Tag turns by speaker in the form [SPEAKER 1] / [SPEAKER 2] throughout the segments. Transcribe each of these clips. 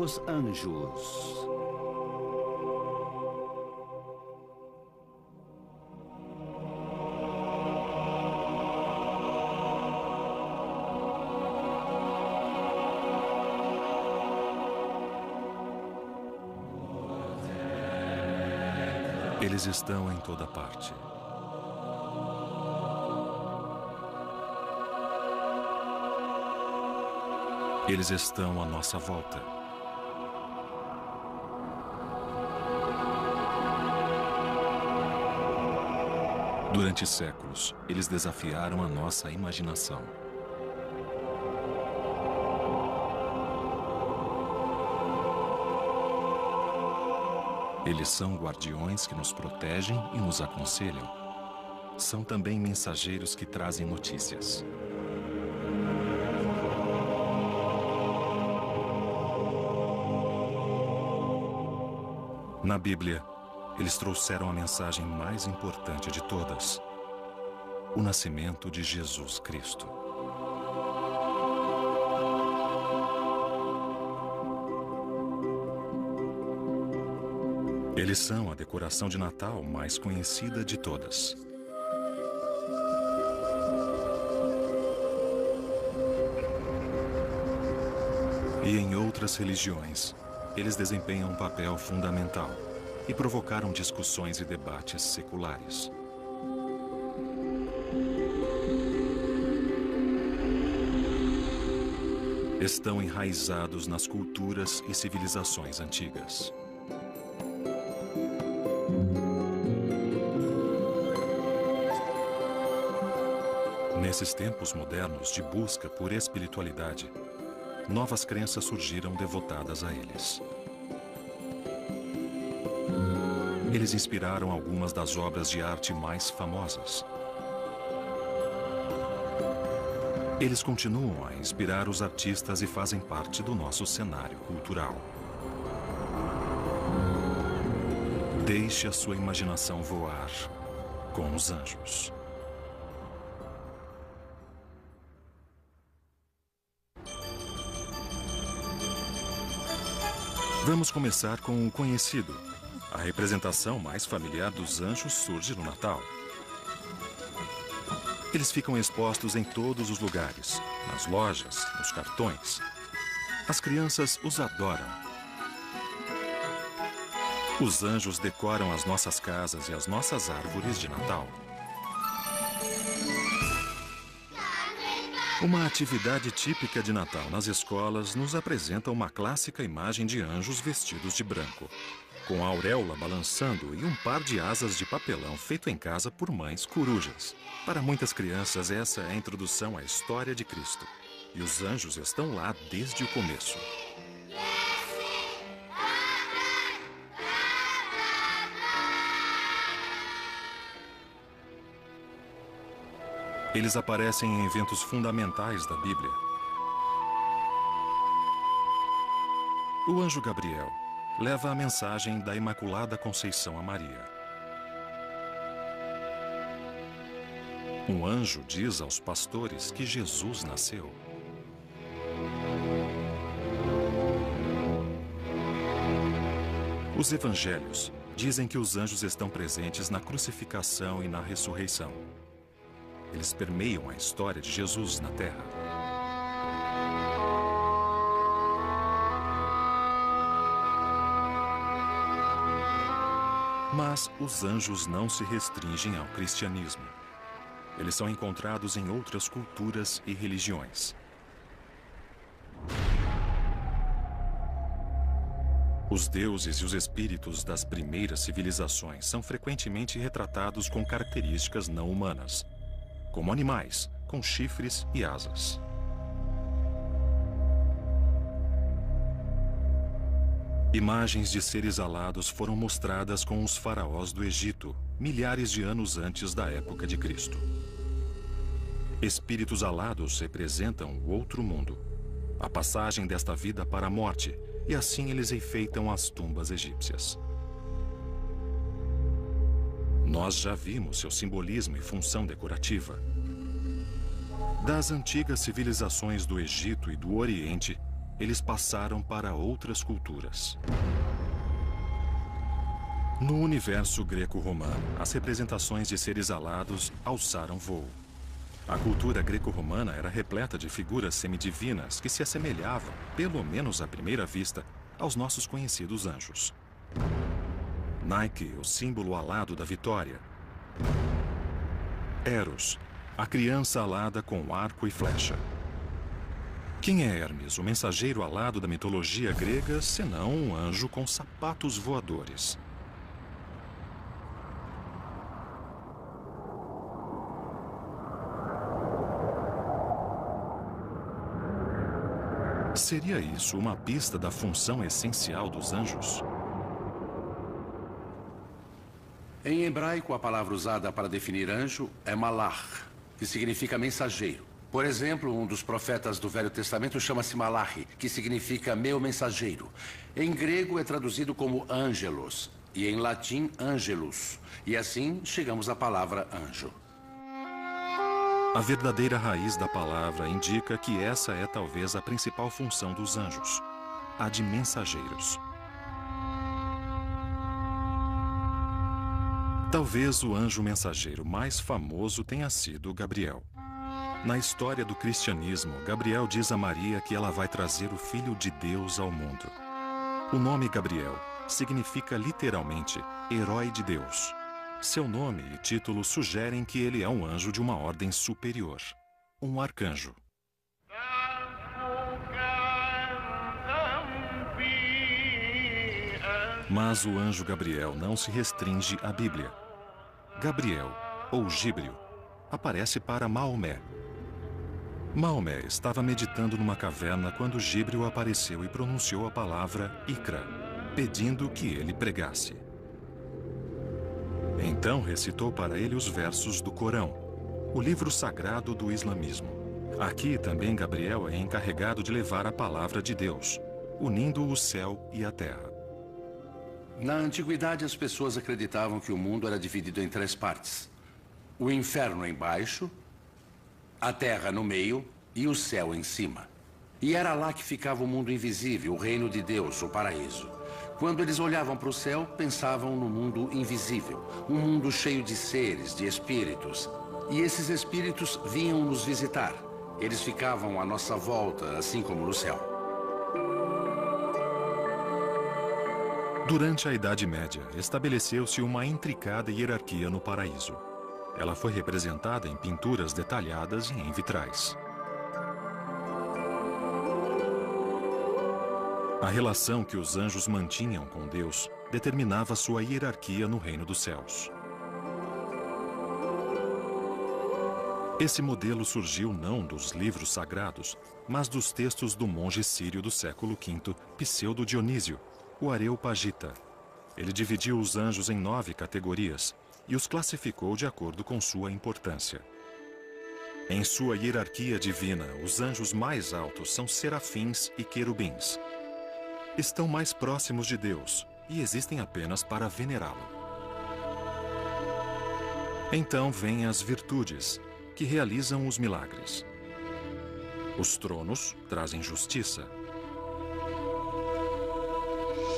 [SPEAKER 1] dos anjos.
[SPEAKER 2] Eles estão em toda parte. Eles estão à nossa volta. Durante séculos, eles desafiaram a nossa imaginação. Eles são guardiões que nos protegem e nos aconselham. São também mensageiros que trazem notícias. Na Bíblia, eles trouxeram a mensagem mais importante de todas: o nascimento de Jesus Cristo. Eles são a decoração de Natal mais conhecida de todas. E em outras religiões, eles desempenham um papel fundamental e provocaram discussões e debates seculares. Estão enraizados nas culturas e civilizações antigas. Nesses tempos modernos de busca por espiritualidade, novas crenças surgiram devotadas a eles. Eles inspiraram algumas das obras de arte mais famosas. Eles continuam a inspirar os artistas e fazem parte do nosso cenário cultural. Deixe a sua imaginação voar com os anjos. Vamos começar com o conhecido. A representação mais familiar dos anjos surge no Natal. Eles ficam expostos em todos os lugares, nas lojas, nos cartões. As crianças os adoram. Os anjos decoram as nossas casas e as nossas árvores de Natal. Uma atividade típica de Natal nas escolas nos apresenta uma clássica imagem de anjos vestidos de branco, com a auréola balançando e um par de asas de papelão feito em casa por mães corujas. Para muitas crianças, essa é a introdução à história de Cristo. E os anjos estão lá desde o começo. Eles aparecem em eventos fundamentais da Bíblia. O anjo Gabriel leva a mensagem da Imaculada Conceição a Maria. Um anjo diz aos pastores que Jesus nasceu. Os evangelhos dizem que os anjos estão presentes na crucificação e na ressurreição. Eles permeiam a história de Jesus na Terra. Mas os anjos não se restringem ao cristianismo. Eles são encontrados em outras culturas e religiões. Os deuses e os espíritos das primeiras civilizações são frequentemente retratados com características não humanas, como animais, com chifres e asas. Imagens de seres alados foram mostradas com os faraós do Egito, milhares de anos antes da época de Cristo. Espíritos alados representam o outro mundo, a passagem desta vida para a morte, e assim eles enfeitam as tumbas egípcias. Nós já vimos seu simbolismo e função decorativa. Das antigas civilizações do Egito e do Oriente, eles passaram para outras culturas. No universo greco-romano, as representações de seres alados alçaram voo. A cultura greco-romana era repleta de figuras semidivinas que se assemelhavam, pelo menos à primeira vista, aos nossos conhecidos anjos. Nike, o símbolo alado da vitória. Eros, a criança alada com arco e flecha. Quem é Hermes, o mensageiro alado da mitologia grega, senão um anjo com sapatos voadores? Seria isso uma pista da função essencial dos anjos?
[SPEAKER 1] Em hebraico, a palavra usada para definir anjo é malach, que significa mensageiro. Por exemplo, um dos profetas do Velho Testamento chama-se Malachi, que significa meu mensageiro. Em grego é traduzido como angelos, e em latim angelus. E assim chegamos à palavra anjo.
[SPEAKER 2] A verdadeira raiz da palavra indica que essa é talvez a principal função dos anjos, a de mensageiros. Talvez o anjo mensageiro mais famoso tenha sido Gabriel. Na história do cristianismo, Gabriel diz a Maria que ela vai trazer o Filho de Deus ao mundo. O nome Gabriel significa literalmente herói de Deus. Seu nome e título sugerem que ele é um anjo de uma ordem superior, um arcanjo. Mas o anjo Gabriel não se restringe à Bíblia. Gabriel, ou Gíbrio, aparece para Maomé. Maomé estava meditando numa caverna quando Gíbrio apareceu e pronunciou a palavra Iqra, pedindo que ele pregasse. Então recitou para ele os versos do Corão, o livro sagrado do islamismo. Aqui também Gabriel é encarregado de levar a palavra de Deus, unindo o céu e a terra.
[SPEAKER 1] Na antiguidade, as pessoas acreditavam que o mundo era dividido em 3 partes. O inferno embaixo, a terra no meio e o céu em cima. E era lá que ficava o mundo invisível, o reino de Deus, o paraíso. Quando eles olhavam para o céu, pensavam no mundo invisível, um mundo cheio de seres, de espíritos. E esses espíritos vinham nos visitar. Eles ficavam à nossa volta, assim como no céu.
[SPEAKER 2] Durante a Idade Média, estabeleceu-se uma intricada hierarquia no paraíso. Ela foi representada em pinturas detalhadas e em vitrais. A relação que os anjos mantinham com Deus determinava sua hierarquia no reino dos céus. Esse modelo surgiu não dos livros sagrados, mas dos textos do monge sírio do século V, Pseudo Dionísio, o Areopagita. Ele dividiu os anjos em 9 categorias e os classificou de acordo com sua importância. Em sua hierarquia divina, os anjos mais altos são serafins e querubins. Estão mais próximos de Deus e existem apenas para venerá-lo. Então vêm as virtudes, que realizam os milagres. Os tronos trazem justiça.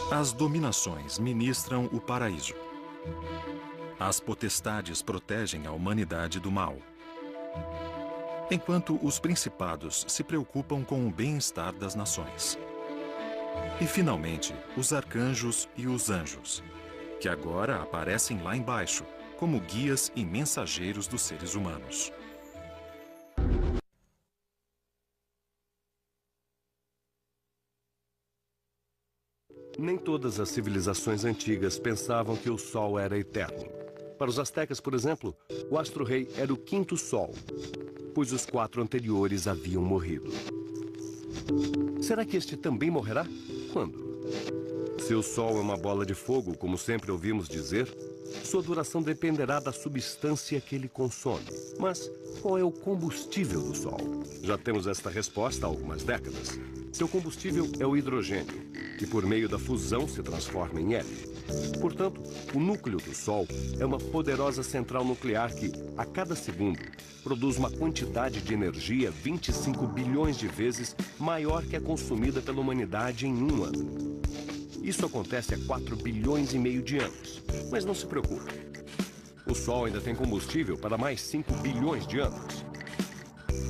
[SPEAKER 2] As dominações ministram o paraíso. As potestades protegem a humanidade do mal. Enquanto os principados se preocupam com o bem-estar das nações. E, finalmente, os arcanjos e os anjos, que agora aparecem lá embaixo, como guias e mensageiros dos seres humanos.
[SPEAKER 3] Nem todas as civilizações antigas pensavam que o Sol era eterno. Para os astecas, por exemplo, o astro-rei era o 5º Sol, pois os 4 anteriores haviam morrido. Será que este também morrerá? Quando? Se o Sol é uma bola de fogo, como sempre ouvimos dizer, sua duração dependerá da substância que ele consome. Mas qual é o combustível do Sol? Já temos esta resposta há algumas décadas. Seu combustível é o hidrogênio, e por meio da fusão se transforma em hélio. Portanto, o núcleo do Sol é uma poderosa central nuclear que, a cada segundo, produz uma quantidade de energia 25 bilhões de vezes maior que a consumida pela humanidade em um ano. Isso acontece há 4 bilhões e meio de anos. Mas não se preocupe. O Sol ainda tem combustível para mais 5 bilhões de anos.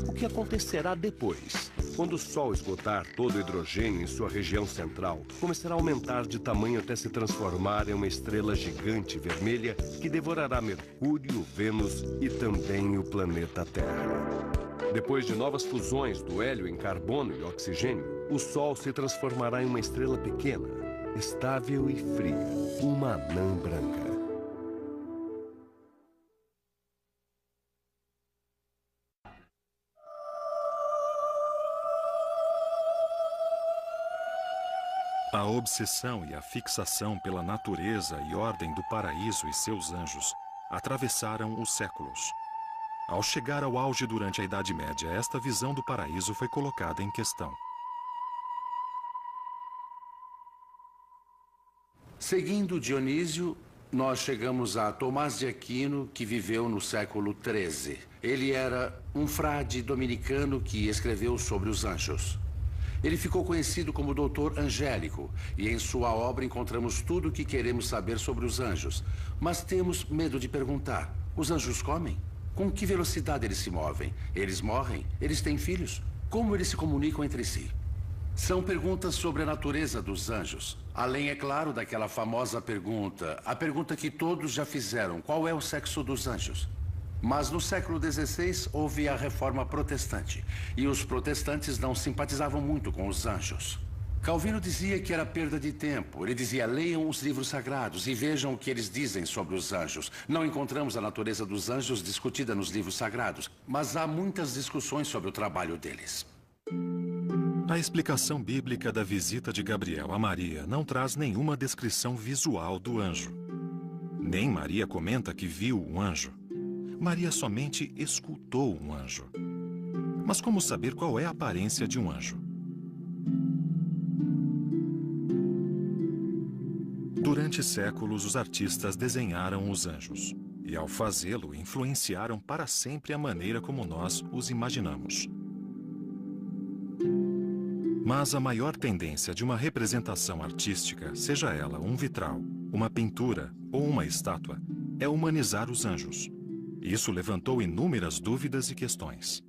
[SPEAKER 3] O que acontecerá depois? Quando o Sol esgotar todo o hidrogênio em sua região central, começará a aumentar de tamanho até se transformar em uma estrela gigante vermelha que devorará Mercúrio, Vênus e também o planeta Terra. Depois de novas fusões do hélio em carbono e oxigênio, o Sol se transformará em uma estrela pequena, estável e fria, uma anã branca.
[SPEAKER 2] A obsessão e a fixação pela natureza e ordem do paraíso e seus anjos atravessaram os séculos. Ao chegar ao auge durante a Idade Média, esta visão do paraíso foi colocada em questão.
[SPEAKER 1] Seguindo Dionísio, nós chegamos a Tomás de Aquino, que viveu no século XIII. Ele era um frade dominicano que escreveu sobre os anjos. Ele ficou conhecido como Doutor Angélico, e em sua obra encontramos tudo o que queremos saber sobre os anjos. Mas temos medo de perguntar: os anjos comem? Com que velocidade eles se movem? Eles morrem? Eles têm filhos? Como eles se comunicam entre si? São perguntas sobre a natureza dos anjos. Além, é claro, daquela famosa pergunta, a pergunta que todos já fizeram: qual é o sexo dos anjos? Mas no século XVI houve a Reforma Protestante, e os protestantes não simpatizavam muito com os anjos. Calvino dizia que era perda de tempo. Ele dizia: leiam os livros sagrados e vejam o que eles dizem sobre os anjos. Não encontramos a natureza dos anjos discutida nos livros sagrados, mas há muitas discussões sobre o trabalho deles.
[SPEAKER 2] A explicação bíblica da visita de Gabriel a Maria não traz nenhuma descrição visual do anjo. Nem Maria comenta que viu um anjo. Maria somente escutou um anjo. Mas como saber qual é a aparência de um anjo? Durante séculos, os artistas desenharam os anjos. E ao fazê-lo, influenciaram para sempre a maneira como nós os imaginamos. Mas a maior tendência de uma representação artística, seja ela um vitral, uma pintura ou uma estátua, é humanizar os anjos. Isso levantou inúmeras dúvidas e questões.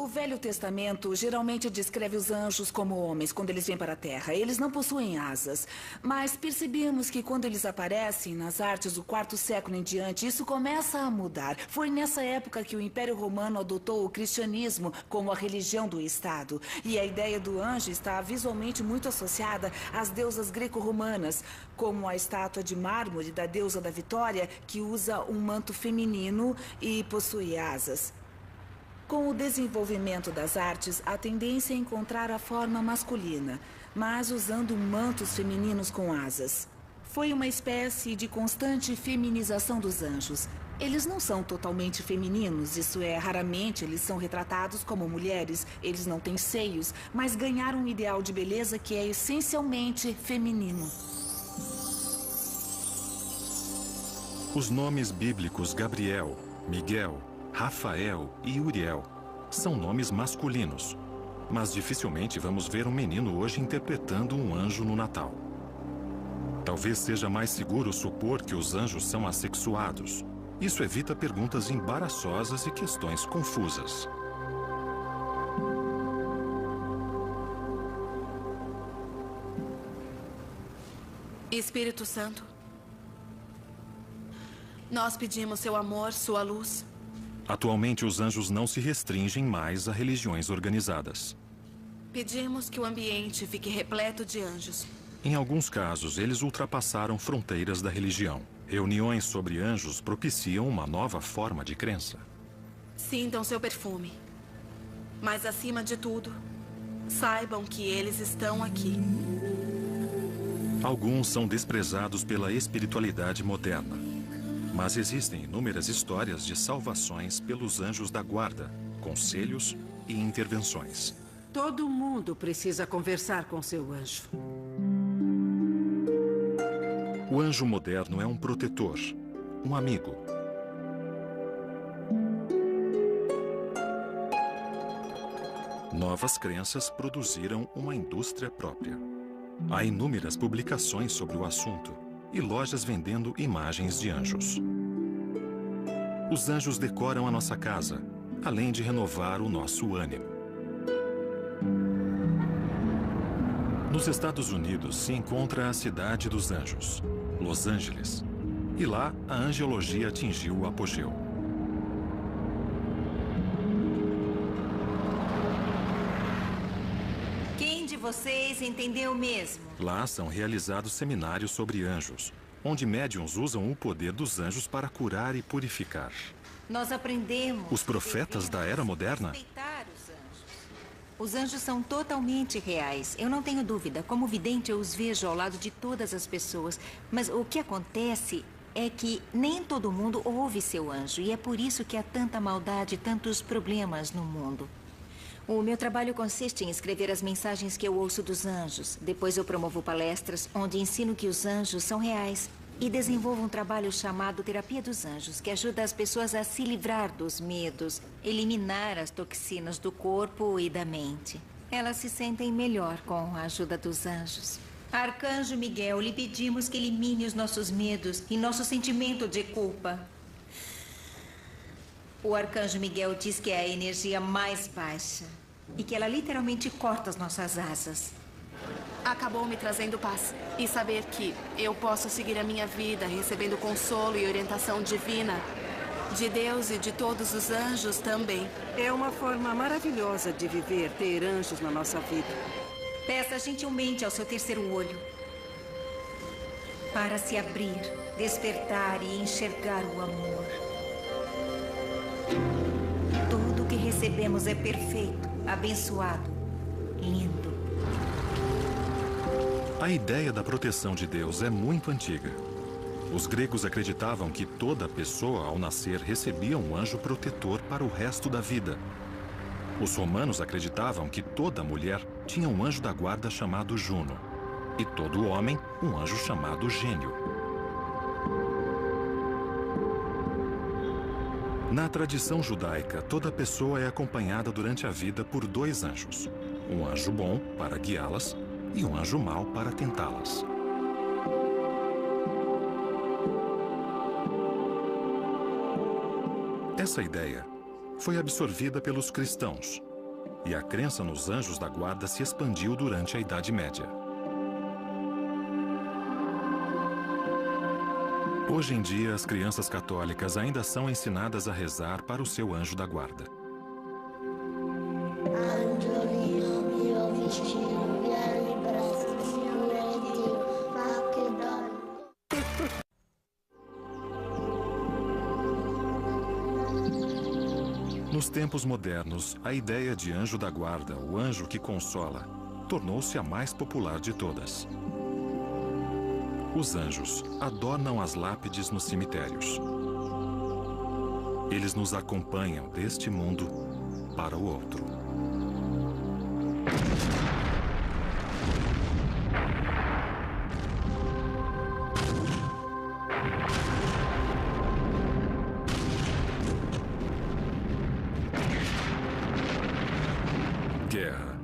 [SPEAKER 4] O Velho Testamento geralmente descreve os anjos como homens quando eles vêm para a Terra. Eles não possuem asas. Mas percebemos que quando eles aparecem nas artes do quarto século em diante, isso começa a mudar. Foi nessa época que o Império Romano adotou o cristianismo como a religião do Estado. E a ideia do anjo está visualmente muito associada às deusas greco-romanas, como a estátua de mármore da deusa da Vitória, que usa um manto feminino e possui asas. Com o desenvolvimento das artes, a tendência é encontrar a forma masculina, mas usando mantos femininos com asas. Foi uma espécie de constante feminização dos anjos. Eles não são totalmente femininos, isso é, raramente eles são retratados como mulheres. Eles não têm seios, mas ganharam um ideal de beleza que é essencialmente feminino.
[SPEAKER 2] Os nomes bíblicos Gabriel, Miguel, Rafael e Uriel são nomes masculinos, mas dificilmente vamos ver um menino hoje interpretando um anjo no Natal. Talvez seja mais seguro supor que os anjos são assexuados. Isso evita perguntas embaraçosas e questões confusas.
[SPEAKER 5] Espírito Santo, nós pedimos seu amor, sua luz.
[SPEAKER 2] Atualmente, os anjos não se restringem mais a religiões organizadas.
[SPEAKER 5] Pedimos que o ambiente fique repleto de anjos.
[SPEAKER 2] Em alguns casos, eles ultrapassaram fronteiras da religião. Reuniões sobre anjos propiciam uma nova forma de crença.
[SPEAKER 5] Sintam seu perfume. Mas, acima de tudo, saibam que eles estão aqui.
[SPEAKER 2] Alguns são desprezados pela espiritualidade moderna. Mas existem inúmeras histórias de salvações pelos anjos da guarda, conselhos e intervenções.
[SPEAKER 6] Todo mundo precisa conversar com seu anjo.
[SPEAKER 2] O anjo moderno é um protetor, um amigo. Novas crenças produziram uma indústria própria. Há inúmeras publicações sobre o assunto e lojas vendendo imagens de anjos. Os anjos decoram a nossa casa, além de renovar o nosso ânimo. Nos Estados Unidos se encontra a Cidade dos Anjos, Los Angeles, e lá a angelologia atingiu o apogeu.
[SPEAKER 6] Quem de vocês entendeu mesmo?
[SPEAKER 2] Lá são realizados seminários sobre anjos, onde médiuns usam o poder dos anjos para curar e purificar.
[SPEAKER 6] Nós aprendemos...
[SPEAKER 2] Os profetas da Era Moderna?
[SPEAKER 6] Respeitar os anjos. Os anjos são totalmente reais. Eu não tenho dúvida. Como vidente, eu os vejo ao lado de todas as pessoas. Mas o que acontece é que nem todo mundo ouve seu anjo. E é por isso que há tanta maldade e tantos problemas no mundo. O meu trabalho consiste em escrever as mensagens que eu ouço dos anjos. Depois eu promovo palestras onde ensino que os anjos são reais. E desenvolvo um trabalho chamado Terapia dos Anjos, que ajuda as pessoas a se livrar dos medos, eliminar as toxinas do corpo e da mente. Elas se sentem melhor com a ajuda dos anjos. Arcanjo Miguel, lhe pedimos que elimine os nossos medos e nosso sentimento de culpa. O Arcanjo Miguel diz que é a energia mais baixa e que ela literalmente corta as nossas asas.
[SPEAKER 5] Acabou me trazendo paz. E saber que eu posso seguir a minha vida recebendo consolo e orientação divina de Deus e de todos os anjos também.
[SPEAKER 7] É uma forma maravilhosa de viver, ter anjos na nossa vida.
[SPEAKER 6] Peça gentilmente ao seu terceiro olho para se abrir, despertar e enxergar o amor. Tudo que recebemos é perfeito, abençoado, lindo.
[SPEAKER 2] A ideia da proteção de Deus é muito antiga. Os gregos acreditavam que toda pessoa, ao nascer, recebia um anjo protetor para o resto da vida. Os romanos acreditavam que toda mulher tinha um anjo da guarda chamado Juno, e todo homem, um anjo chamado Gênio. Na tradição judaica, toda pessoa é acompanhada durante a vida por dois anjos. Um anjo bom, para guiá-las, e um anjo mau para tentá-las. Essa ideia foi absorvida pelos cristãos, e a crença nos anjos da guarda se expandiu durante a Idade Média. Hoje em dia, as crianças católicas ainda são ensinadas a rezar para o seu anjo da guarda. Nos tempos modernos, a ideia de anjo da guarda, o anjo que consola, tornou-se a mais popular de todas. Os anjos adornam as lápides nos cemitérios. Eles nos acompanham deste mundo para o outro. Guerra.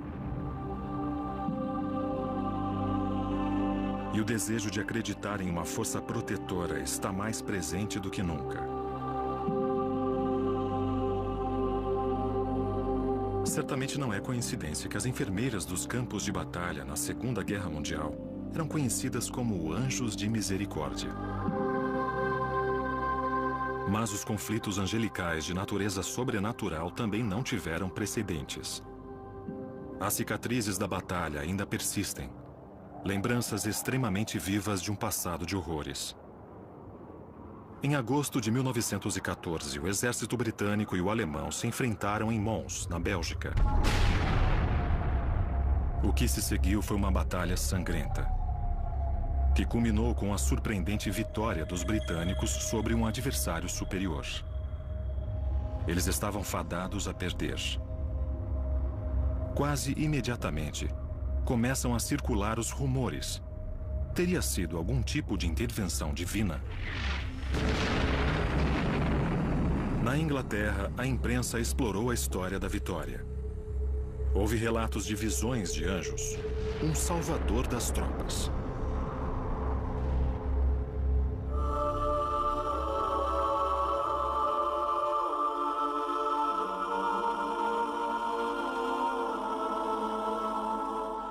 [SPEAKER 2] E o desejo de acreditar em uma força protetora está mais presente do que nunca. Certamente não é coincidência que as enfermeiras dos campos de batalha na Segunda Guerra Mundial eram conhecidas como anjos de misericórdia. Mas os conflitos angelicais de natureza sobrenatural também não tiveram precedentes. As cicatrizes da batalha ainda persistem. Lembranças extremamente vivas de um passado de horrores. Em agosto de 1914, o exército britânico e o alemão se enfrentaram em Mons, na Bélgica. O que se seguiu foi uma batalha sangrenta, que culminou com a surpreendente vitória dos britânicos sobre um adversário superior. Eles estavam fadados a perder. Quase imediatamente, começam a circular os rumores Teria sido algum tipo de intervenção divina? Na Inglaterra, a imprensa explorou a história da vitória. Houve relatos de visões de anjos, um salvador das tropas.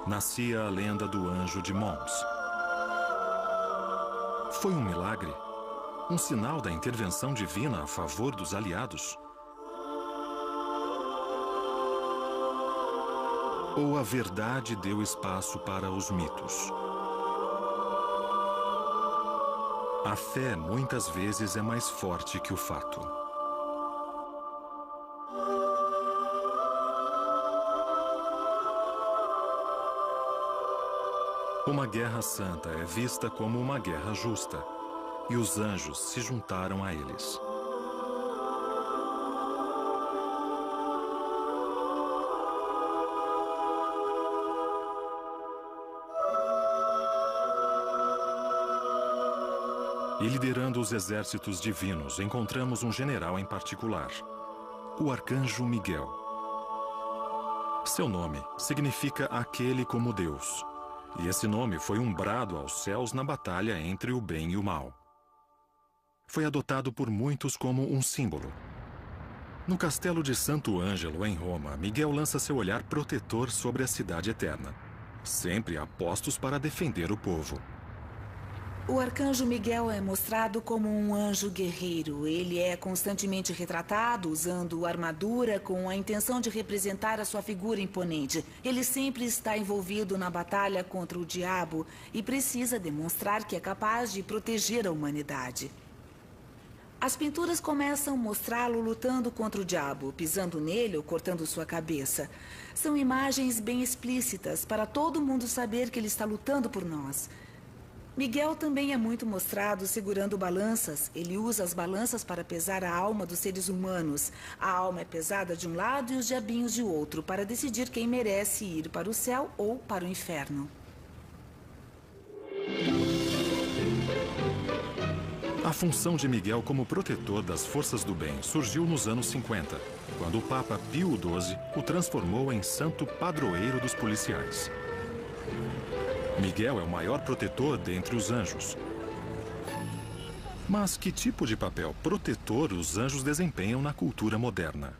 [SPEAKER 2] Nascia a lenda do anjo de Mons. Foi um milagre? Um sinal da intervenção divina a favor dos aliados? Ou a verdade deu espaço para os mitos? A fé muitas vezes é mais forte que o fato. Uma guerra santa é vista como uma guerra justa, e os anjos se juntaram a eles. E liderando os exércitos divinos, encontramos um general em particular, o arcanjo Miguel. Seu nome significa aquele como Deus. E esse nome foi um brado aos céus na batalha entre o bem e o mal. Foi adotado por muitos como um símbolo. No castelo de Santo Ângelo, em Roma, Miguel lança seu olhar protetor sobre a cidade eterna, sempre a postos para defender o povo.
[SPEAKER 4] O arcanjo Miguel é mostrado como um anjo guerreiro. Ele é constantemente retratado usando armadura com a intenção de representar a sua figura imponente. Ele sempre está envolvido na batalha contra o diabo e precisa demonstrar que é capaz de proteger a humanidade. As pinturas começam a mostrá-lo lutando contra o diabo, pisando nele ou cortando sua cabeça. São imagens bem explícitas para todo mundo saber que ele está lutando por nós. Miguel também é muito mostrado segurando balanças. Ele usa as balanças para pesar a alma dos seres humanos. A alma é pesada de um lado e os diabinhos de outro, para decidir quem merece ir para o céu ou para o inferno.
[SPEAKER 2] A função de Miguel como protetor das forças do bem surgiu nos anos 50, quando o Papa Pio XII o transformou em santo padroeiro dos policiais. Miguel é o maior protetor dentre os anjos. Mas que tipo de papel protetor os anjos desempenham na cultura moderna?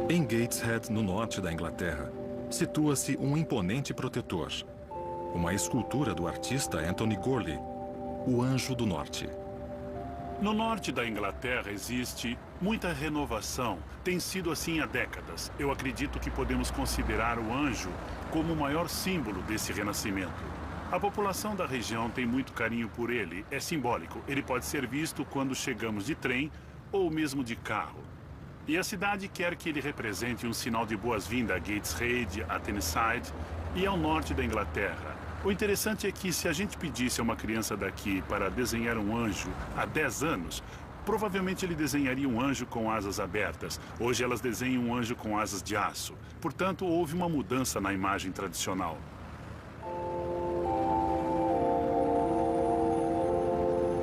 [SPEAKER 2] Em Gateshead, no norte da Inglaterra, situa-se um imponente protetor. Uma escultura do artista Anthony Gorley, o Anjo do Norte.
[SPEAKER 8] No norte da Inglaterra existe muita renovação. Tem sido assim há décadas. Eu acredito que podemos considerar o anjo como o maior símbolo desse renascimento. A população da região tem muito carinho por ele. É simbólico. Ele pode ser visto quando chegamos de trem ou mesmo de carro. E a cidade quer que ele represente um sinal de boas-vindas a Gateshead, a Tyneside e ao norte da Inglaterra. O interessante é que se a gente pedisse a uma criança daqui para desenhar um anjo há 10 anos, provavelmente ele desenharia um anjo com asas abertas. Hoje elas desenham um anjo com asas de aço. Portanto, houve uma mudança na imagem tradicional.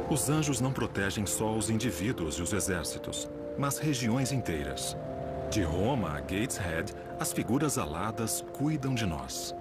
[SPEAKER 2] Os anjos não protegem só os indivíduos e os exércitos, mas regiões inteiras. De Roma a Gateshead, as figuras aladas cuidam de nós.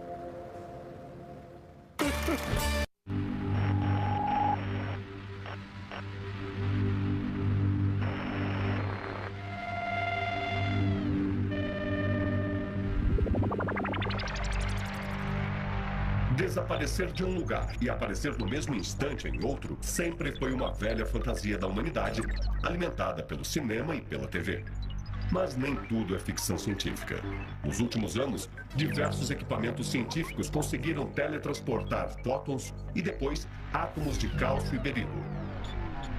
[SPEAKER 3] Desaparecer de um lugar e aparecer no mesmo instante em outro sempre foi uma velha fantasia da humanidade, alimentada pelo cinema e pela TV. Mas nem tudo é ficção científica. Nos últimos anos, diversos equipamentos científicos conseguiram teletransportar fótons e depois átomos de cálcio e berilo.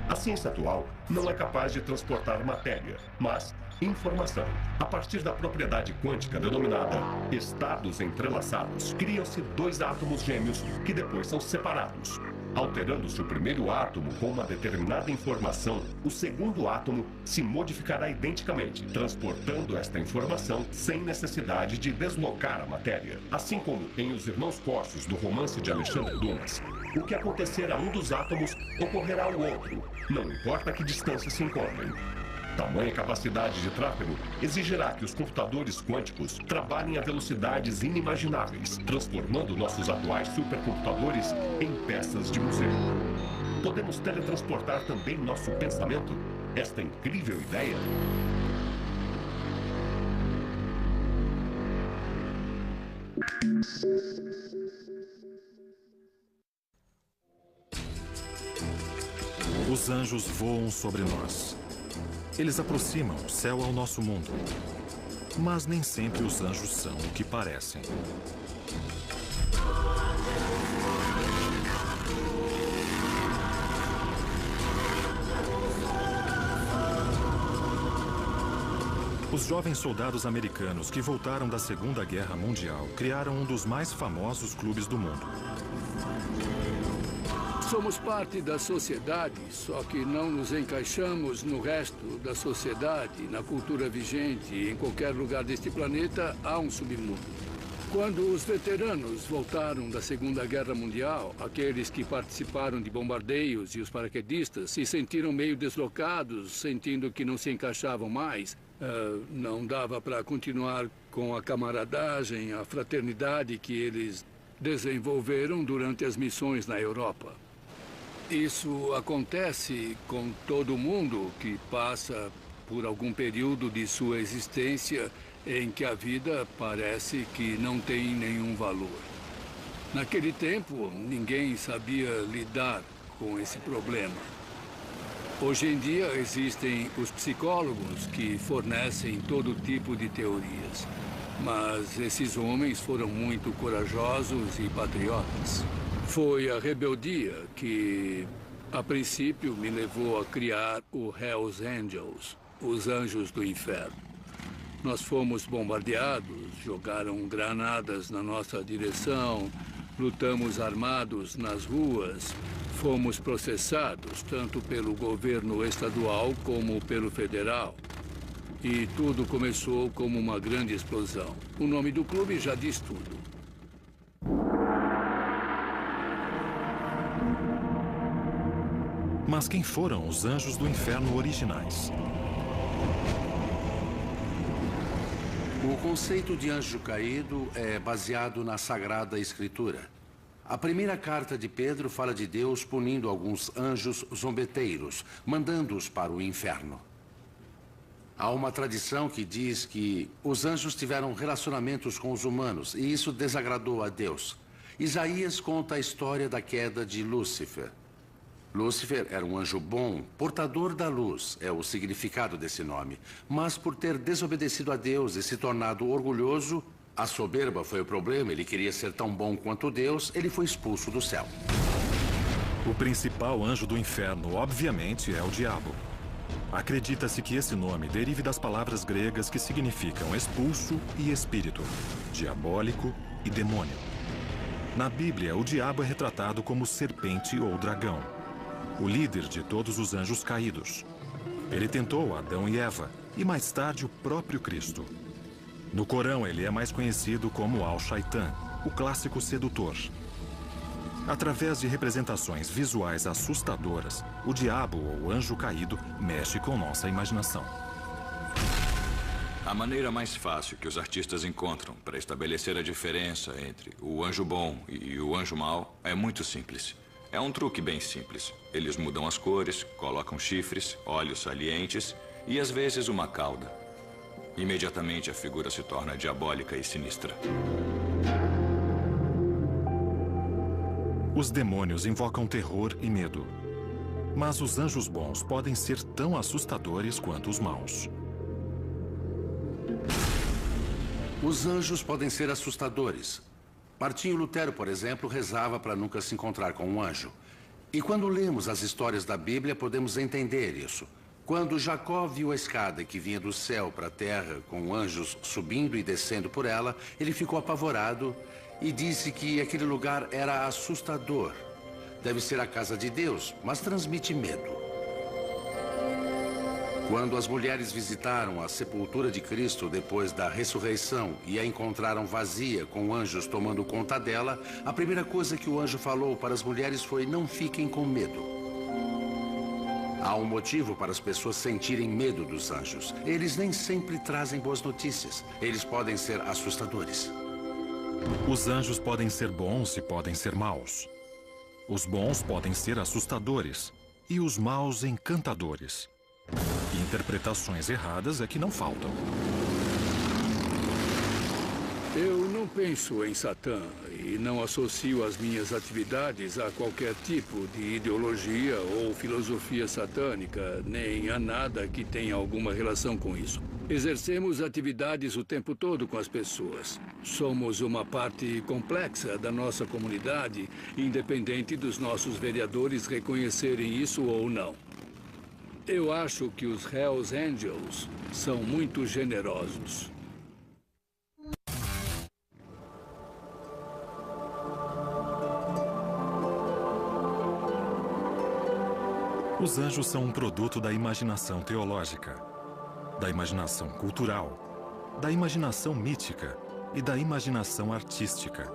[SPEAKER 3] A ciência atual não é capaz de transportar matéria, mas informação. A partir da propriedade quântica denominada estados entrelaçados, criam-se dois átomos gêmeos que depois são separados. Alterando-se o primeiro átomo com uma determinada informação, o segundo átomo se modificará identicamente, transportando esta informação sem necessidade de deslocar a matéria. Assim como em Os Irmãos Corsos, do romance de Alexandre Dumas, o que acontecer a um dos átomos ocorrerá ao outro, não importa que distância se encontrem. Tamanha capacidade de tráfego exigirá que os computadores quânticos trabalhem a velocidades inimagináveis, transformando nossos atuais supercomputadores em peças de museu. Podemos teletransportar também nosso pensamento? Esta incrível ideia?
[SPEAKER 2] Os anjos voam sobre nós. Eles aproximam o céu ao nosso mundo. Mas nem sempre os anjos são o que parecem. Os jovens soldados americanos que voltaram da Segunda Guerra Mundial criaram um dos mais famosos clubes do mundo.
[SPEAKER 9] Somos parte da sociedade, só que não nos encaixamos no resto da sociedade, na cultura vigente. Em qualquer lugar deste planeta há um submundo. Quando os veteranos voltaram da Segunda Guerra Mundial, aqueles que participaram de bombardeios e os paraquedistas se sentiram meio deslocados, sentindo que não se encaixavam mais. Não dava para continuar com a camaradagem, a fraternidade que eles desenvolveram durante as missões na Europa. Isso acontece com todo mundo que passa por algum período de sua existência em que a vida parece que não tem nenhum valor. Naquele tempo, ninguém sabia lidar com esse problema. Hoje em dia, existem os psicólogos que fornecem todo tipo de teorias. Mas esses homens foram muito corajosos e patriotas. Foi a rebeldia que, a princípio, me levou a criar o Hells Angels, os Anjos do Inferno. Nós fomos bombardeados, jogaram granadas na nossa direção, lutamos armados nas ruas, fomos processados tanto pelo governo estadual como pelo federal. E tudo começou como uma grande explosão. O nome do clube já diz tudo.
[SPEAKER 2] Mas quem foram os Anjos do Inferno originais?
[SPEAKER 1] O conceito de anjo caído é baseado na Sagrada Escritura. A primeira carta de Pedro fala de Deus punindo alguns anjos zombeteiros, mandando-os para o inferno. Há uma tradição que diz que os anjos tiveram relacionamentos com os humanos e isso desagradou a Deus. Isaías conta a história da queda de Lúcifer. Lúcifer era um anjo bom, portador da luz, é o significado desse nome. Mas por ter desobedecido a Deus e se tornado orgulhoso, a soberba foi o problema, ele queria ser tão bom quanto Deus, ele foi expulso do céu.
[SPEAKER 2] O principal anjo do inferno, obviamente, é o diabo. Acredita-se que esse nome derive das palavras gregas que significam expulso e espírito, diabólico e demônio. Na Bíblia, o diabo é retratado como serpente ou dragão, o líder de todos os anjos caídos. Ele tentou Adão e Eva, e mais tarde o próprio Cristo. No Corão, ele é mais conhecido como Al-Shaitan, o clássico sedutor. Através de representações visuais assustadoras, o diabo ou anjo caído mexe com nossa imaginação.
[SPEAKER 10] A maneira mais fácil que os artistas encontram para estabelecer a diferença entre o anjo bom e o anjo mau é muito simples. É um truque bem simples. Eles mudam as cores, colocam chifres, olhos salientes e às vezes uma cauda. Imediatamente a figura se torna diabólica e sinistra.
[SPEAKER 2] Os demônios invocam terror e medo. Mas os anjos bons podem ser tão assustadores quanto os maus.
[SPEAKER 1] Os anjos podem ser assustadores. Martinho Lutero, por exemplo, rezava para nunca se encontrar com um anjo. E quando lemos as histórias da Bíblia, podemos entender isso. Quando Jacó viu a escada que vinha do céu para a terra, com anjos subindo e descendo por ela, ele ficou apavorado e disse que aquele lugar era assustador. Deve ser a casa de Deus, mas transmite medo. Quando as mulheres visitaram a sepultura de Cristo depois da ressurreição e a encontraram vazia, com anjos tomando conta dela, a primeira coisa que o anjo falou para as mulheres foi: não fiquem com medo. Há um motivo para as pessoas sentirem medo dos anjos. Eles nem sempre trazem boas notícias. Eles podem ser assustadores.
[SPEAKER 2] Os anjos podem ser bons e podem ser maus. Os bons podem ser assustadores e os maus encantadores. E interpretações erradas é que não faltam.
[SPEAKER 9] Eu não penso em Satã e não associo as minhas atividades a qualquer tipo de ideologia ou filosofia satânica, nem a nada que tenha alguma relação com isso. Exercemos atividades o tempo todo com as pessoas. Somos uma parte complexa da nossa comunidade, independente dos nossos vereadores reconhecerem isso ou não. Eu acho que os Hells Angels são muito generosos.
[SPEAKER 2] Os anjos são um produto da imaginação teológica, da imaginação cultural, da imaginação mítica e da imaginação artística.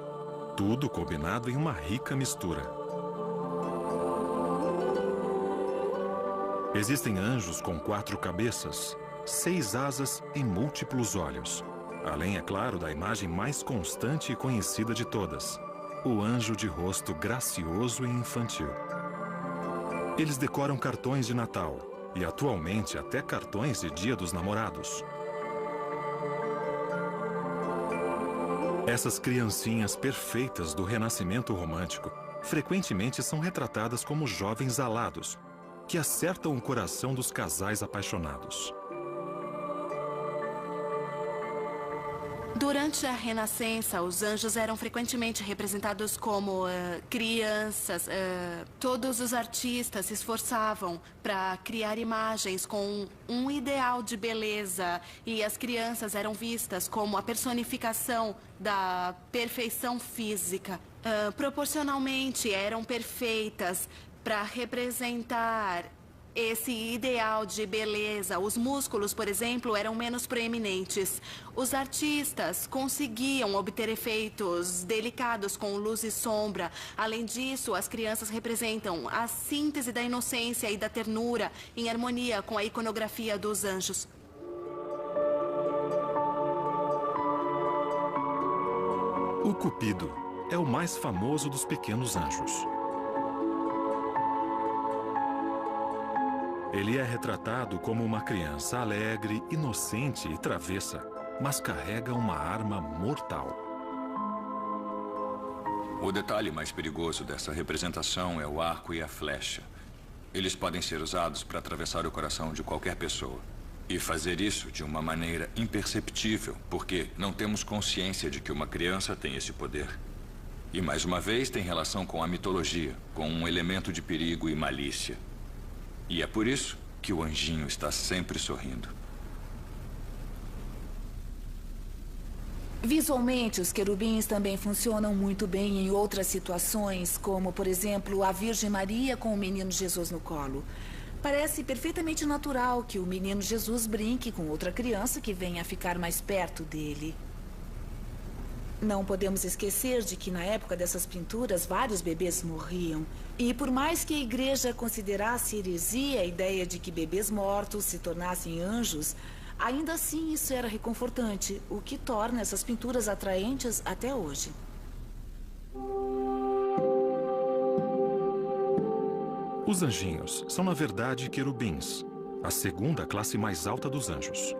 [SPEAKER 2] Tudo combinado em uma rica mistura. Existem anjos com 4 cabeças, 6 asas e múltiplos olhos. Além, é claro, da imagem mais constante e conhecida de todas, o anjo de rosto gracioso e infantil. Eles decoram cartões de Natal e, atualmente, até cartões de Dia dos Namorados. Essas criancinhas perfeitas do renascimento romântico frequentemente são retratadas como jovens alados, que acertam o coração dos casais apaixonados.
[SPEAKER 5] Durante a Renascença, os anjos eram frequentemente representados como crianças. Todos os artistas se esforçavam para criar imagens com um ideal de beleza, e as crianças eram vistas como a personificação da perfeição física. Proporcionalmente, eram perfeitas para representar esse ideal de beleza. Os músculos, por exemplo, eram menos proeminentes. Os artistas conseguiam obter efeitos delicados com luz e sombra. Além disso, as crianças representam a síntese da inocência e da ternura em harmonia com a iconografia dos anjos.
[SPEAKER 2] O Cupido é o mais famoso dos pequenos anjos. Ele é retratado como uma criança alegre, inocente e travessa, mas carrega uma arma mortal.
[SPEAKER 10] O detalhe mais perigoso dessa representação é o arco e a flecha. Eles podem ser usados para atravessar o coração de qualquer pessoa. E fazer isso de uma maneira imperceptível, porque não temos consciência de que uma criança tem esse poder. E mais uma vez tem relação com a mitologia, com um elemento de perigo e malícia. E é por isso que o anjinho está sempre sorrindo.
[SPEAKER 4] Visualmente, os querubins também funcionam muito bem em outras situações, como, por exemplo, a Virgem Maria com o menino Jesus no colo. Parece perfeitamente natural que o menino Jesus brinque com outra criança que venha a ficar mais perto dele. Não podemos esquecer de que na época dessas pinturas vários bebês morriam. E por mais que a igreja considerasse heresia a ideia de que bebês mortos se tornassem anjos, ainda assim isso era reconfortante, o que torna essas pinturas atraentes até hoje.
[SPEAKER 2] Os anjinhos são, na verdade, querubins, a segunda classe mais alta dos anjos.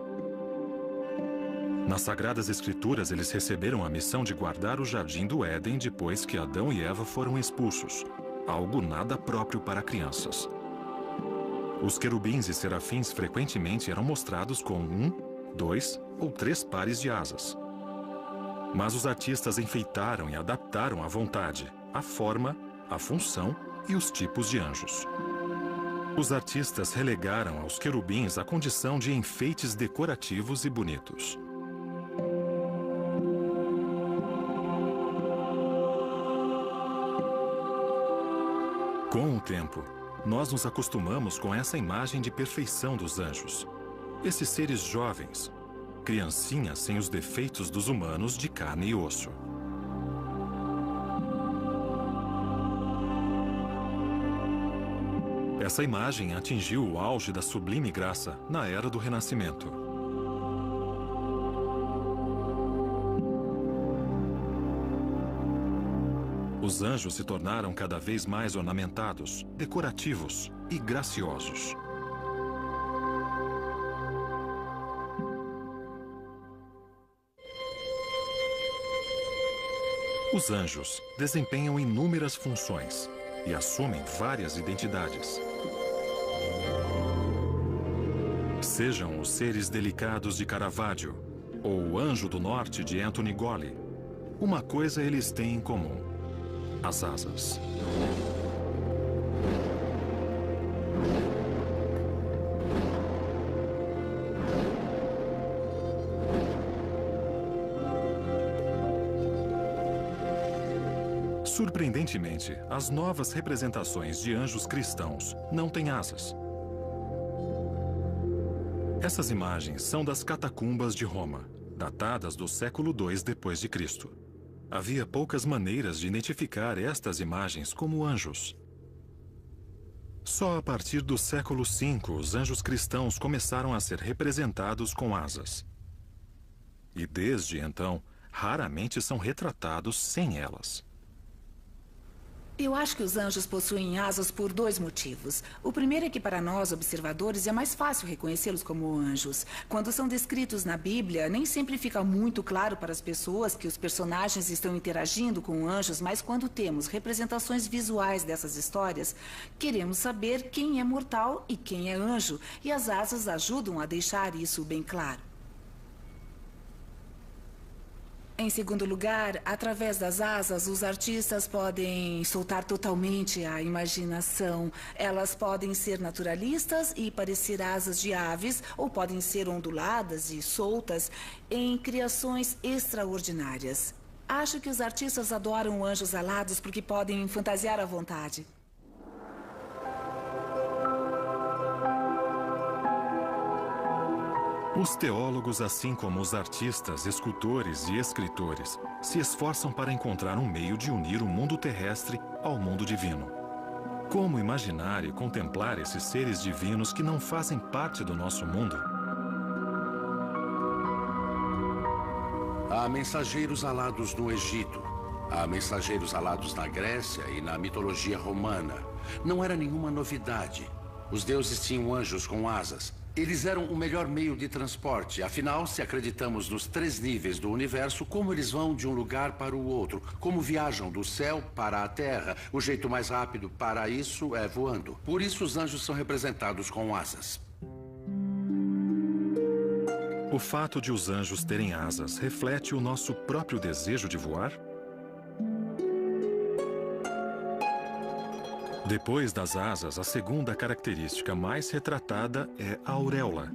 [SPEAKER 2] Nas Sagradas Escrituras, eles receberam a missão de guardar o jardim do Éden depois que Adão e Eva foram expulsos, algo nada próprio para crianças. Os querubins e serafins frequentemente eram mostrados com 1, 2 ou 3 pares de asas. Mas os artistas enfeitaram e adaptaram à vontade, a forma, a função e os tipos de anjos. Os artistas relegaram aos querubins a condição de enfeites decorativos e bonitos. Com o tempo, nós nos acostumamos com essa imagem de perfeição dos anjos. Esses seres jovens, criancinhas sem os defeitos dos humanos de carne e osso. Essa imagem atingiu o auge da sublime graça na era do Renascimento. Os anjos se tornaram cada vez mais ornamentados, decorativos e graciosos. Os anjos desempenham inúmeras funções e assumem várias identidades. Sejam os seres delicados de Caravaggio ou o Anjo do Norte de Anthony Golly, uma coisa eles têm em comum: as asas. Surpreendentemente, as novas representações de anjos cristãos não têm asas. Essas imagens são das catacumbas de Roma, datadas do século II depois de Cristo. Havia poucas maneiras de identificar estas imagens como anjos. Só a partir do século V, os anjos cristãos começaram a ser representados com asas. E desde então, raramente são retratados sem elas.
[SPEAKER 4] Eu acho que os anjos possuem asas por dois motivos. O primeiro é que para nós, observadores, é mais fácil reconhecê-los como anjos. Quando são descritos na Bíblia, nem sempre fica muito claro para as pessoas que os personagens estão interagindo com anjos, mas quando temos representações visuais dessas histórias, queremos saber quem é mortal e quem é anjo, e as asas ajudam a deixar isso bem claro. Em segundo lugar, através das asas, os artistas podem soltar totalmente a imaginação. Elas podem ser naturalistas e parecer asas de aves, ou podem ser onduladas e soltas em criações extraordinárias. Acho que os artistas adoram anjos alados porque podem fantasiar à vontade.
[SPEAKER 2] Os teólogos, assim como os artistas, escultores e escritores, se esforçam para encontrar um meio de unir o mundo terrestre ao mundo divino. Como imaginar e contemplar esses seres divinos que não fazem parte do nosso mundo?
[SPEAKER 1] Há mensageiros alados no Egito. Há mensageiros alados na Grécia e na mitologia romana. Não era nenhuma novidade. Os deuses tinham anjos com asas. Eles eram o melhor meio de transporte. Afinal, se acreditamos nos 3 níveis do universo, como eles vão de um lugar para o outro? Como viajam do céu para a terra? O jeito mais rápido para isso é voando. Por isso, os anjos são representados com asas.
[SPEAKER 2] O fato de os anjos terem asas reflete o nosso próprio desejo de voar? Depois das asas, a segunda característica mais retratada é a auréola,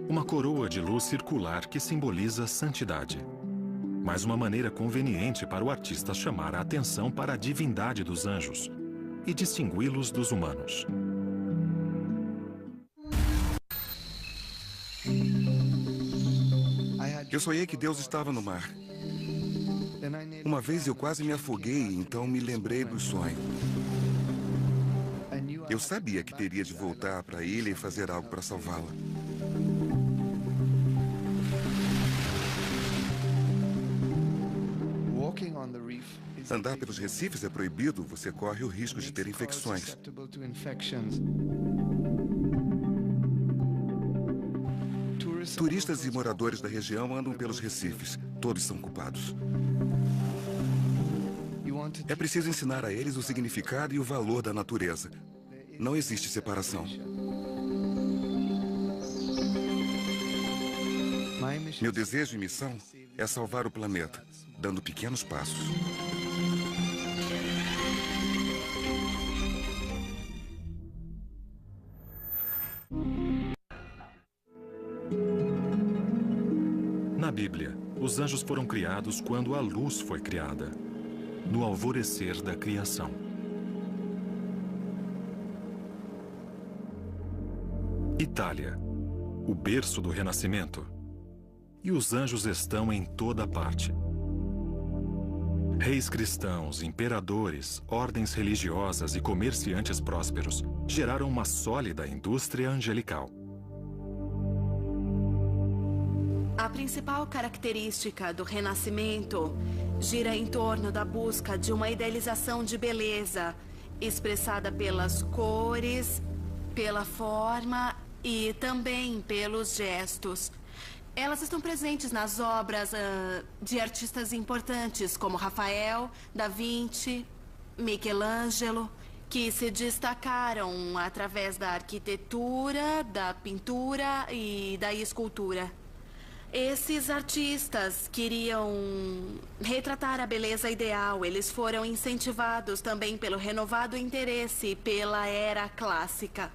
[SPEAKER 2] uma coroa de luz circular que simboliza santidade. Mas uma maneira conveniente para o artista chamar a atenção para a divindade dos anjos e distingui-los dos humanos.
[SPEAKER 11] Eu sonhei que Deus estava no mar. Uma vez eu quase me afoguei, então me lembrei do sonho. Eu sabia que teria de voltar para a ilha e fazer algo para salvá-la. Andar pelos recifes é proibido, você corre o risco de ter infecções. Turistas e moradores da região andam pelos recifes. Todos são culpados. É preciso ensinar a eles o significado e o valor da natureza. Não existe separação. Meu desejo e missão é salvar o planeta, dando pequenos passos.
[SPEAKER 2] Na Bíblia, os anjos foram criados quando a luz foi criada, no alvorecer da criação. Itália, o berço do Renascimento. E os anjos estão em toda parte. Reis cristãos, imperadores, ordens religiosas e comerciantes prósperos geraram uma sólida indústria angelical.
[SPEAKER 5] A principal característica do Renascimento gira em torno da busca de uma idealização de beleza, expressada pelas cores, pela forma e também pelos gestos. Elas estão presentes nas obras de artistas importantes como Rafael, Da Vinci, Michelangelo, que se destacaram através da arquitetura, da pintura e da escultura. Esses artistas queriam retratar a beleza ideal. Eles foram incentivados também pelo renovado interesse pela era clássica.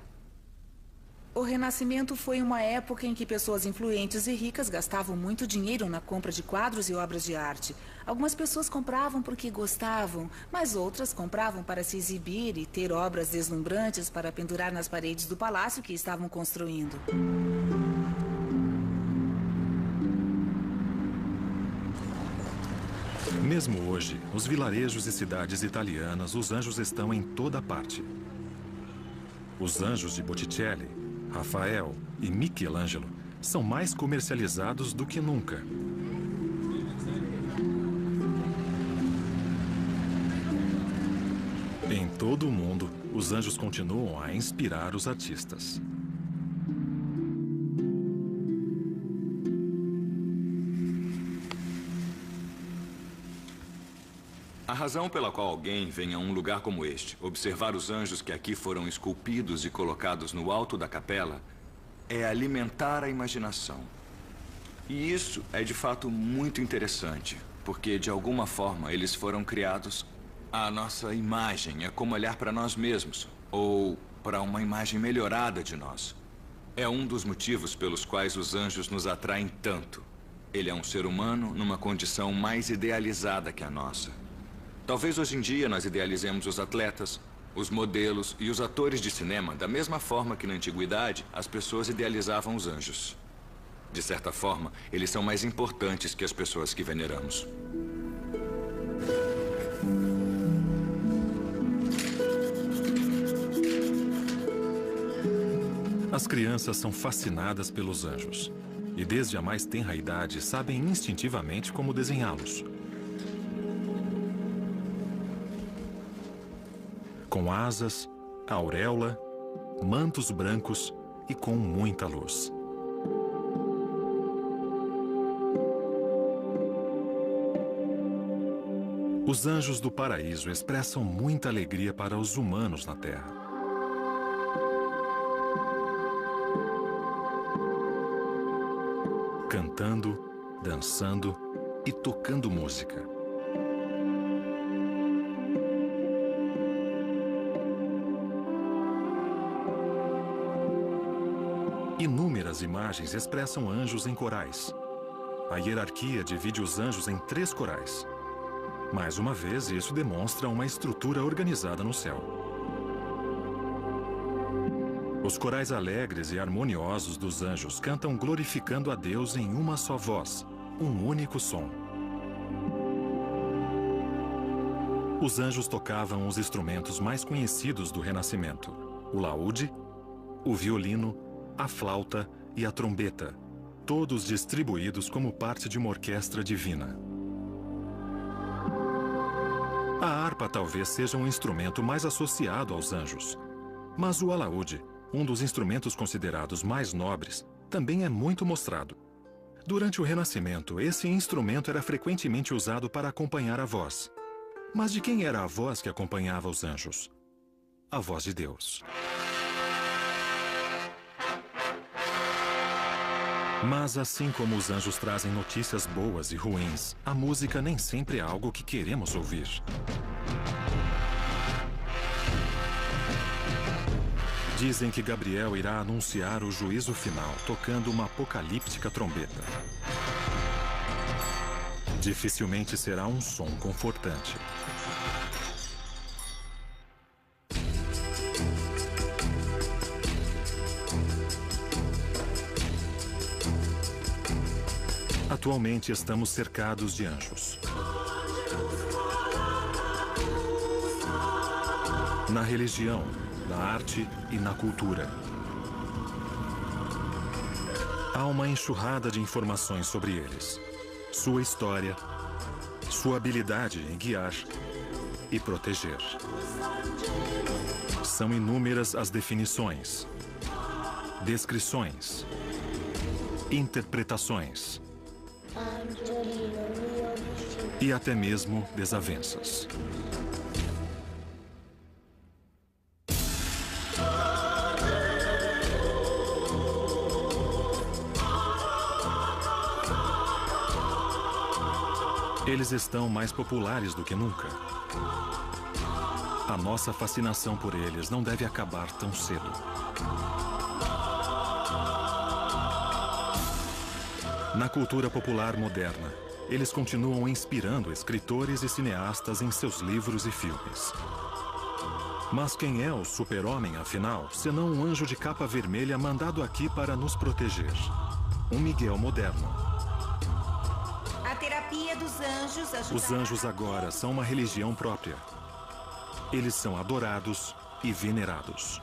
[SPEAKER 4] O Renascimento foi uma época em que pessoas influentes e ricas gastavam muito dinheiro na compra de quadros e obras de arte. Algumas pessoas compravam porque gostavam, mas outras compravam para se exibir e ter obras deslumbrantes para pendurar nas paredes do palácio que estavam construindo.
[SPEAKER 2] Mesmo hoje, nos vilarejos e cidades italianas, os anjos estão em toda parte. Os anjos de Botticelli, Rafael e Michelangelo são mais comercializados do que nunca. Em todo o mundo, os anjos continuam a inspirar os artistas.
[SPEAKER 10] A razão pela qual alguém vem a um lugar como este, observar os anjos que aqui foram esculpidos e colocados no alto da capela, é alimentar a imaginação. E isso é de fato muito interessante, porque de alguma forma eles foram criados à nossa imagem. É como olhar para nós mesmos, ou para uma imagem melhorada de nós. É um dos motivos pelos quais os anjos nos atraem tanto. Ele é um ser humano numa condição mais idealizada que a nossa. Talvez hoje em dia nós idealizemos os atletas, os modelos e os atores de cinema da mesma forma que na antiguidade as pessoas idealizavam os anjos. De certa forma, eles são mais importantes que as pessoas que veneramos.
[SPEAKER 2] As crianças são fascinadas pelos anjos e desde a mais tenra idade sabem instintivamente como desenhá-los. Com asas, auréola, mantos brancos e com muita luz. Os anjos do paraíso expressam muita alegria para os humanos na Terra. Cantando, dançando e tocando música. Inúmeras imagens expressam anjos em corais. A hierarquia divide os anjos em 3 corais. Mais uma vez, isso demonstra uma estrutura organizada no céu. Os corais alegres e harmoniosos dos anjos cantam glorificando a Deus em uma só voz, um único som. Os anjos tocavam os instrumentos mais conhecidos do Renascimento: o laúde, o violino, a flauta e a trombeta, todos distribuídos como parte de uma orquestra divina. A harpa talvez seja um instrumento mais associado aos anjos, mas o alaúde, um dos instrumentos considerados mais nobres, também é muito mostrado. Durante o Renascimento, esse instrumento era frequentemente usado para acompanhar a voz. Mas de quem era a voz que acompanhava os anjos? A voz de Deus. Mas assim como os anjos trazem notícias boas e ruins, a música nem sempre é algo que queremos ouvir. Dizem que Gabriel irá anunciar o juízo final, tocando uma apocalíptica trombeta. Dificilmente será um som confortante. Atualmente estamos cercados de anjos. Na religião, na arte e na cultura. Há uma enxurrada de informações sobre eles. Sua história, sua habilidade em guiar e proteger. São inúmeras as definições, descrições, interpretações e até mesmo desavenças. Eles estão mais populares do que nunca. A nossa fascinação por eles não deve acabar tão cedo. Na cultura popular moderna, eles continuam inspirando escritores e cineastas em seus livros e filmes. Mas quem é o super-homem, afinal, senão um anjo de capa vermelha mandado aqui para nos proteger? Um Miguel moderno.
[SPEAKER 6] A terapia dos anjos ajudará...
[SPEAKER 2] Os anjos agora são uma religião própria. Eles são adorados e venerados.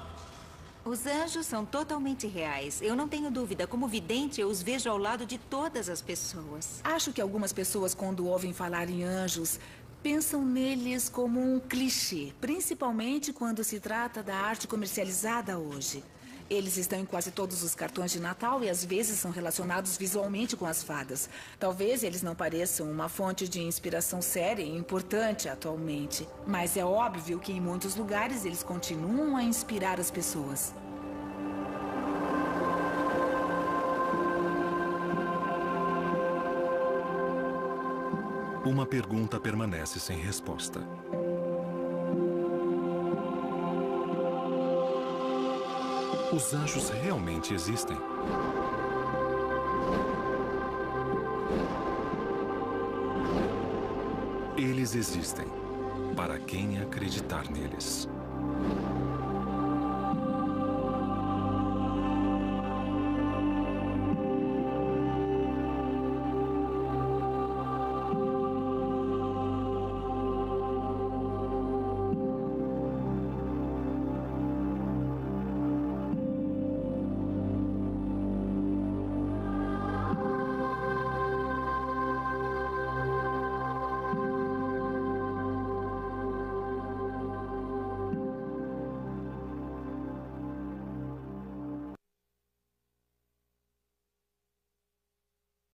[SPEAKER 6] Os anjos são totalmente reais. Eu não tenho dúvida. Como vidente, eu os vejo ao lado de todas as pessoas.
[SPEAKER 4] Acho que algumas pessoas, quando ouvem falar em anjos, pensam neles como um clichê, principalmente quando se trata da arte comercializada hoje. Eles estão em quase todos os cartões de Natal e às vezes são relacionados visualmente com as fadas. Talvez eles não pareçam uma fonte de inspiração séria e importante atualmente. Mas é óbvio que em muitos lugares eles continuam a inspirar as pessoas.
[SPEAKER 2] Uma pergunta permanece sem resposta. Os anjos realmente existem? Eles existem, para quem acreditar neles.